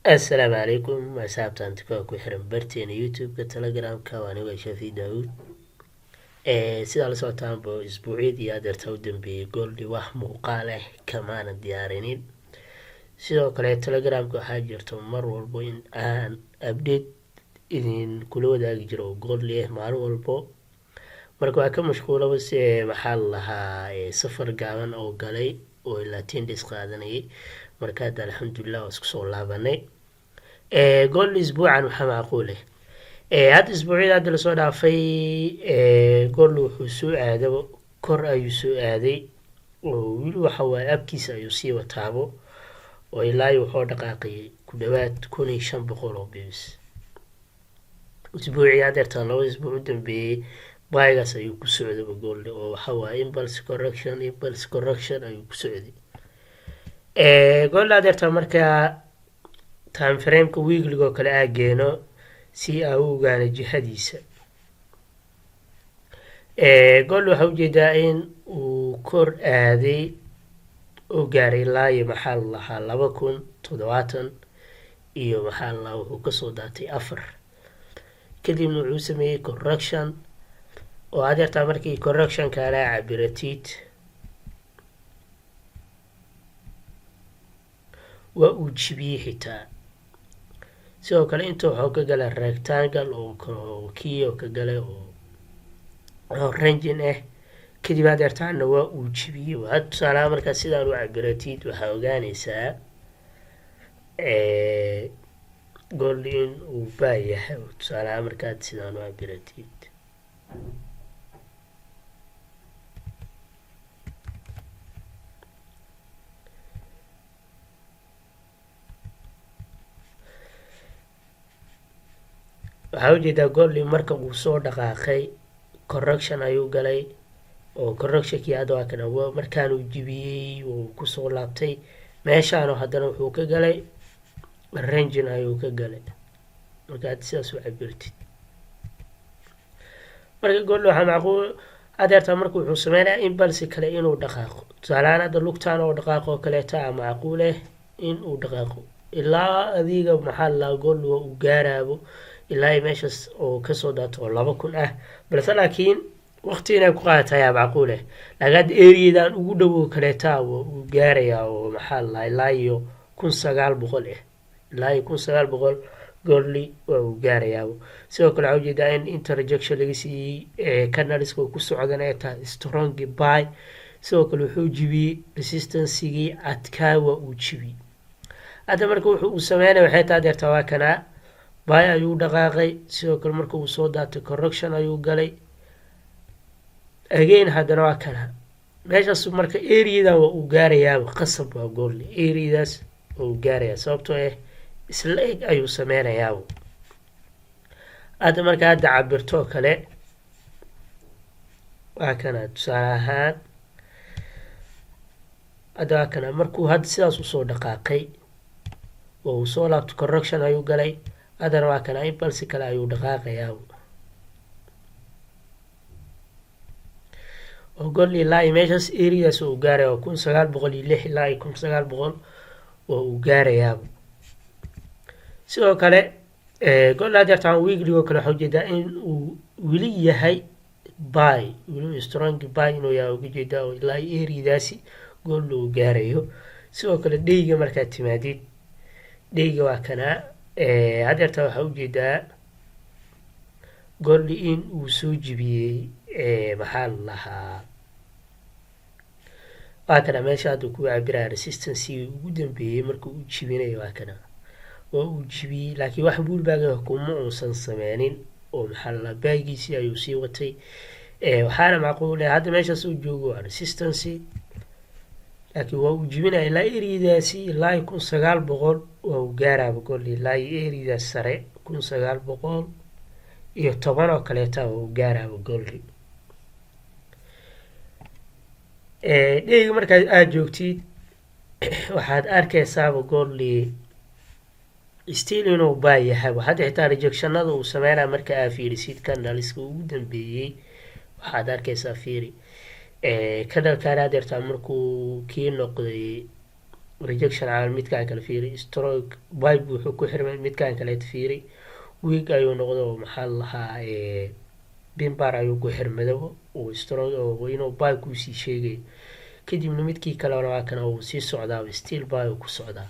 السلام عليكم أصحاب أنتكوا ku xiran barteena youtube-ka telegramka waa aniga Shafi Daawud sida la socotaanba isbuucyadii adeerta u dambeeyay gooldi wax muuqaal ah kamaana diyaarinin sidoo kale telegramka waxaa jirto mar walbo in aan update idin kula wadaagi jiro gooldi ah maalin walbo marka waa ka mashquulaba si maxaa la lahaa safar gaaban oo galay oo ilaa 10 days qaadanayay marka hadda alxamdulilah waa isku soo laabanay gool isbuucan waxaa macquul ah hadda isbuucyada hadda lasoo dhaafay gool wuxuu soo aadaba kor ayuu soo aaday oo wili waxa waaye abkiisa ayuu sii wataabo oo ilaa wuxuu dhaqaaqay ku dhawaad 1500 oo bibis isbuucii adeerta laba isbuuc u dambeeyay baygaas ayuu ku socday gool oo waxa waaye impulse correction ayuu ku socday gool adeerta markaa time frame-ka weekly oo kale aageeno si aa u ogaano jihadiisa gool waxa ujeedaa in uu kor aaday oo gaaray ilaa maxaa la lahaa 2070 iyo maxaa la lahaa wuxuu kasoo daatay 4 kadibna wuxuu sameeyey correction oo adeertaa markii correctionka la cabiratid waa uu jibiyey xitaa sidoo kale inta waxuu ka galay rectangle oo kii oo ka galay oo rangin ah kadib adeertaana waa uu jibiyey waa tusaalaha markaa sidaan u cabiratid waxaa ogaanaysaa gold in uu baayahay tusaalaha markaad sidaan u cabiratid waxaa ujeedaa goldin marka uu soo dhaqaaqay correction ayuu galay oo correctionkii hadda waa kana markaanuu jibiyey uu kusoo laabtay meeshaanu haddana wuxuu ka galay rangin ayuu ka galay markaad sidaas u cabirtid marka gold waxaa macquul adeerta marka wuxuu sameynayaa impulse kale inuu dhaqaaqo tusaalahaan hadda lugtaan oo dhaqaaqo kaleeta macquul ah in uu dhaqaaqo ilaa adiga maxaa la gold waa uu gaaraabo ilaa meeshaas oo kasoo daato oo 2000 ah balse laakiin waqti inay ku qaadataa macquul ah lagaad eriyadan ugu dhow kaleeta uu gaarayaa oo maxaa la ilaa 1900 ah ilaa 1900 goldly waa uu gaarayaa sidoo kale waxaa ujeedaa in interjection laga siiyey canaliska ku socdana ay tahay strong buy sidoo kale wuxuu jibiyey resistancegii adkaa waa uu jibiyey hadda marka wuxuu u sameynaya waxay tahay adeerta waa kanaa buy ayuu dhaqaaqay sidoo kale marka uu soo daatay correction ayuu galay again haddana waa kana meeshaas marka areadan waa uu gaarayaa qasab waa goolli areadaas waa uu gaarayaa sababtoo ah isla eg ayuu sameynayaa hadda marka hadda cabirtoo kale waa kana tusaale ahaan hadda waa kana markuu hadda sidaas usoo dhaqaaqay oo uu soo laabto correction ayuu galay haddana waa kana impulse kale ayuu dhaqaaqayaa oo gold ilaa meeshaas areadaas uu gaaraya 1906 ilaa 1900 oo uu gaarayaa sidoo kale gold adeertaan weekly oo kale waxaa ujeedaa in uu wili yahay buy wili strong buy inuu yahay uga jeedaa oo ilaa areadaasi gold uu gaarayo sidoo kale dheyga markaad timaadid dheyga waa kana adeerta waxaa ujeedaa gold in uu soo jibiyey maxaa la lahaa waa kana meesha hadda ku cabiraya resistance ugu dambeeyey marka uu jibinayo waa kana waa uu jibiyey laakiin wax buulbaaga kuma uusan sameynin oo maxaa la baagiisii ayuu sii watay waxaana macquul ah hadda meeshaas uu joogo waa resistance laakiin waa uu jibinaya ilaa areadaasi ilaa 1900 waa uu gaaraaba gold ilaa areadaas sare 1900 iyo 10 oo kaleeta waa uu gaaraaba gold dheyga markaad aada joogtid waxaad arkaysaaba gold still inuu baayahay hadda xitaa rejectionada uu sameynaya marka aa fiirisid canaliska ugu dambeeyey waxaad arkaysaa fiiri canalkan adeertaa markuu kii noqday rejection camal midkaan kale fiiri, stroke pipe wuxuu ku xirmay midkaan kaleeta fiiri, weak ayuu noqdo maxaa la lahaa bimbar ayuu ku xirmado uu stroke oo inuu pipe kuusii sheegay. kadibna midkii kalena waa kana uu sii socdaa still pipe ku socdaa.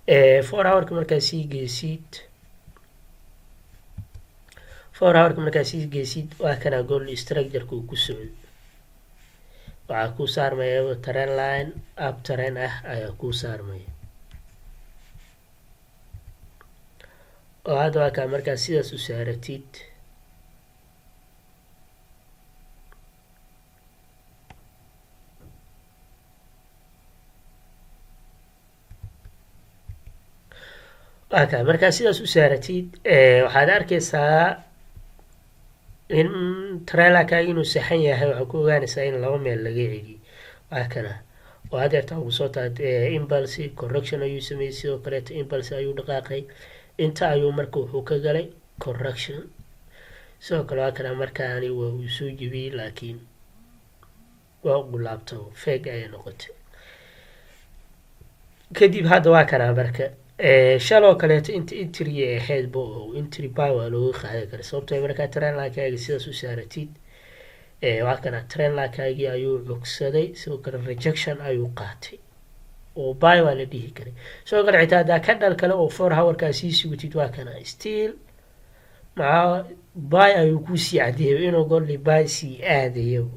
4 hourka markaa sii geysid 4 hourka markaa sii geysid waa kana gold structureka uu ku socdo, waxaa kuu saarmaya train line up train ah ayaa kuu saarmaya. oo hadda waa kaa markaa sidaas u saaratid waa kaa markaa sidaas u saaratid waxaad arkaysaa in trailerkaaga inuu saxan yahay. waxaa ku ogaanaysaa in 2 meel laga celiyay. waa kana oo hadeerta ugu soo taad impulse correction ayuu sameeyey, sidoo kaleeta impulse ayuu dhaqaaqay, inta ayuu marka wuxuu ka galay correction. sidoo kale waa kana markaani waa uu soo jebiyey laakiin waa ugu laabto feeg ayay noqotay. kadib hadda waa kana marka shaloo kaleeto inta intry ahayd bo intry by waa looga qaadan kara, sababtoo markaa trainlakaaga sidaas u saaratid waa kana trainlakaagii ayuu cogsaday, sidoo kale rejection ayuu qaatay oo by waa la dhihi karay. sidoo kale xitaa haddaa ka dhal kale oo 4 hourkaa sii sugtid waa kana still maxaa by ayuu kuusii cadeeyay inuu golli by sii aadayo.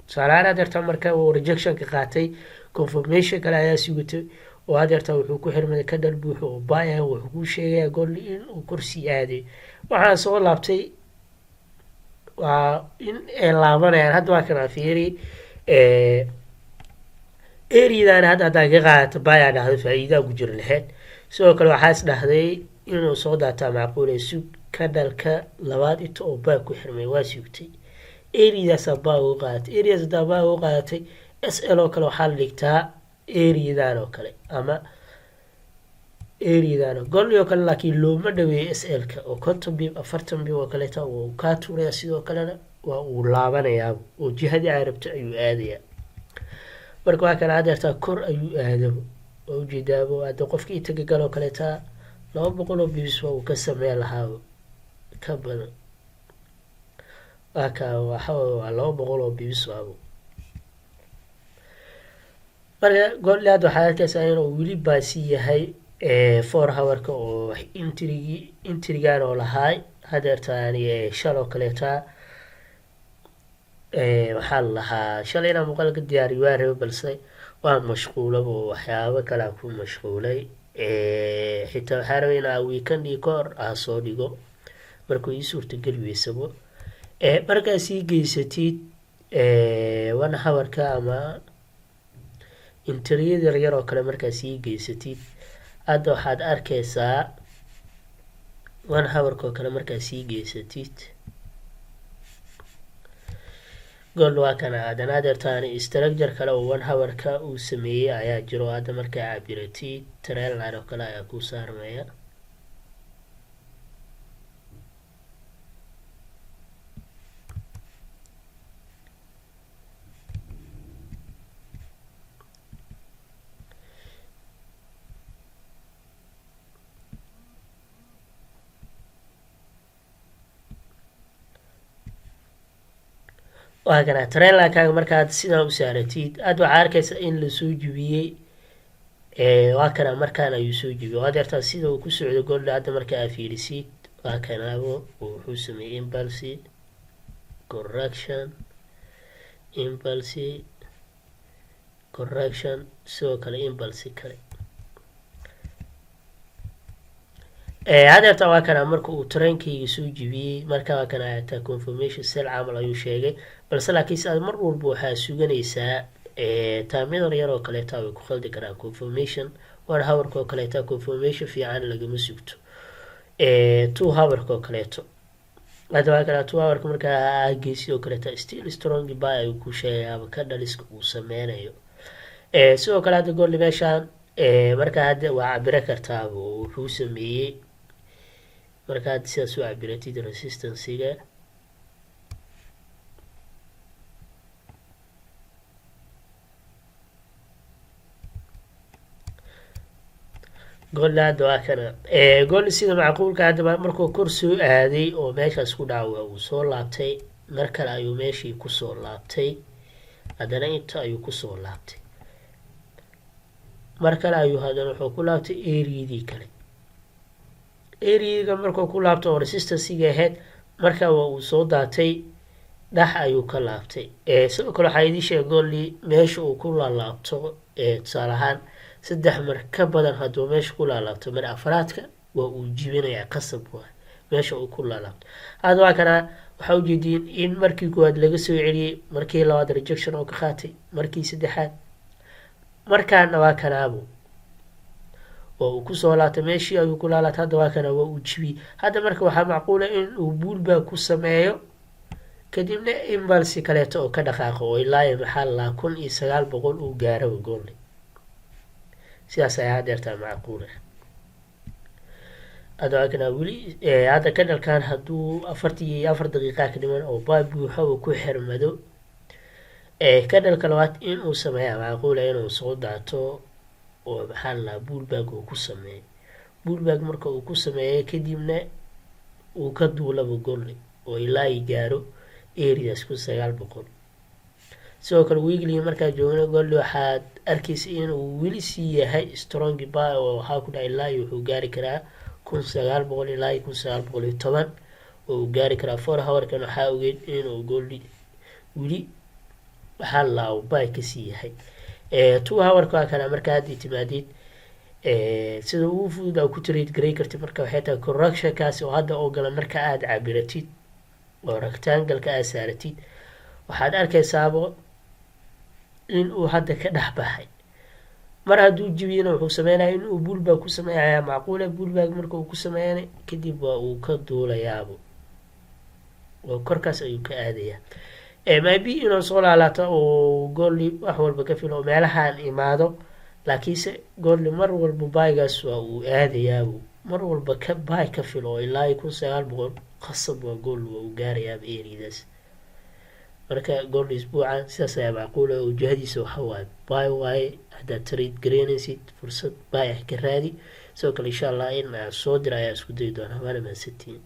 tusaalahaan hadeerta marka uu rejectionka qaatay confirmation kale ayaa sugutay oo hadeerta wuxuu ku xirmay ka dhal buuxo oo by ah, wuxuu kuu sheegayaa golli in uu korsii aaday. waxaan soo laabtay waa in ay laabanayaan. hadda waa kana fiiri areadan hadda haddaa ka qaadato byaa dhahday faa-iidaa ku jira laheyd. sidoo kale waxaas dhahday inuu soo daataa macquul sug ka dhalka labaad inta oo baa ku xirmay waa sugtay areadaasaa baa ugu qaadatay. areas haddaa baa ugu qaadatay sl oo kale waxaa la dhigtaa areadan oo kale ama areadan golli oo kale, laakiin looma dhaweeyo slka oo 50 bib 40 bib oo kaleeta uu kaa tuuraya. sidoo kalena waa uu laabanayaa oo jihadii ay rabto ayuu aadayaa. marka waa kana hadeertaa kor ayuu aadabo oo ujeedaabo hadda qofkii intaga galoo kaleeta 200 oo bibis waa uu ka sameyn lahaa ka badan. waa kaa waa 200 oo bibis waabo. marka golli hadda waxaad arkaysaa inuu weli baasi yahay 4 hourka oo intrigan oo lahaay hadeertaani shaloo kaleeta waxaa la lahaa shalay inaa muuqaalka diyaariyo waa rabo, balse waa mashquulaba oo waxyaabo kalea ku mashquulay. xitaa waxaa rabay inaa weekendii ka hor soo dhigo markuu ii suurtageli weysabo. markaa sii geysatid 1 hourka ama interiyada yaryar oo kale markaa sii geysatid hadda waxaad arkaysaa 1 hourka oo kale markaa sii geysatid gold waa kana haddana hadeertaani structure kale oo 1 hourka uu sameeyey ayaa jiro. hadda markaa cabiratid trainline oo kale ayaa kuu saarmaya. waa kana trainlakaaga markaad sidaa u saaratid hadda waxaa arkaysa in lasoo jebiyey. waa kana markaan ayuu soo jebiyey hadeertaa sida uu ku socdo golda. hadda markaa fiirisid waa kanaabo wuxuu sameeyey impulse correction impulse correction sidoo kale impulse kale. hadeerta waa kana marka uu trainkayga soo jebiyey. marka waa kana hataa confirmation cell camal ayuu sheegay, balse laakiinse aad mar walba waxaa suganaysaa taamyadar yar oo kaleeta way ku khaldi karaan. confirmation 1 hourka oo kaleeta confirmation fiican lagama sugto 2 hourka oo kaleeto. hadda waa kana 2 hourka markaa geysi oo kaleeta still strong by ayuu ku sheegayaaba ka dhaliska uu sameynayo. sidoo kale hadda golli meeshaan markaa hadda waa cabiro kartaaba wuxuu sameeyey. marka hadda sidaas u cabiratid resistancega goolna hadda waa kana goolna sida macquulka hadda markuu kor soo aaday oo meeshaas ku dhaawa uu soo laabtay mar kale ayuu meeshii kusoo laabtay haddana inta ayuu kusoo laabtay mar kale ayuu haddana wuxuu ku laabtay areadii kale areaga markuu ku laabto oo resistancega ahayd markaa waa uu soo daatay dhax ayuu ka laabtay sidoo kale waxaa idii sheegay goolii meesha uu ku laalaabto tusaale ahaan 3 mar ka badan hadduu meesha ku laalaabto mar afraadka waa uu jibinayaa qasab waay meesha uu ku laalaabto hadda waa kana waxaa ujeediin in markii koowaad laga soo celiyey markii labaad rejection oo ka qaatay markii saddexaad markaana waa kanaabo oo uu kusoo laabtay meeshii ayuu ku laalaabtay hadda waa kana waa uu jibiyey hadda marka waxaa macquula in uu buulbaa ku sameeyo kadibna imbalsi kaleeto oo ka dhaqaaqo oo ilaa maxaa la 1900 uu gaaro goolni sidaas ayaa hadeertaa macquula hadda kana weli hadda ka dhalkaan hadduu 44 daqiiqa ka dhiman oo baa buuxa uu ku xirmado ka dhalka labaad in uu sameeyaa macquula inuu soo daato oo maxaa la buulbag uu ku sameeyo buulbag marka uu ku sameeyo kadibna uu ka duulaba goolni oo ilaa gaaro areas 900 sidoo kale weekly markaa joogna goolni waxaad arkaysa inuu weli sii yahay strong buy oo waxaa ku dhaca ilaa wuxuu gaari karaa 1900 ilaa 1910 oo gaari karaa 4 hour-kan waxaa ogeyd inuu goolni weli waxaa la buy ka sii yahay 2 hour-ka kana markaa hadii timaadid sida uu fudud ku trade garay kartid marka waxay tahay correction kaasi oo hadda oo gala marka aad cabiratid oo rectangle-ka aad saaratid waxaad arkaysaabo in uu hadda ka dhex baxay mar hadduu jibiyana wuxuu sameynaya in uu buulbag ku sameeyaa macquula buulbag marka uu ku sameeyana kadib waa uu ka duulayaabo oo korkaas ayuu ka aadayaa maybe inuu soo laalaato oo goolli wax walba ka filo meelahaan imaado laakiinse goolli mar walba baygaas waa uu aadayaabo mar walba ka bay ka filo ilaa 1900 qasab waa gool waa uu gaarayaa areadaas marka goolli isbuucan sidaas ayaa macquula oo jihadiisa waxa waaye bay waaye haddaad trade garanaysid fursad bay ka raadi sidoo kale insha allah in soo dira ayaa isku dayi doonaa waana mahadsantiin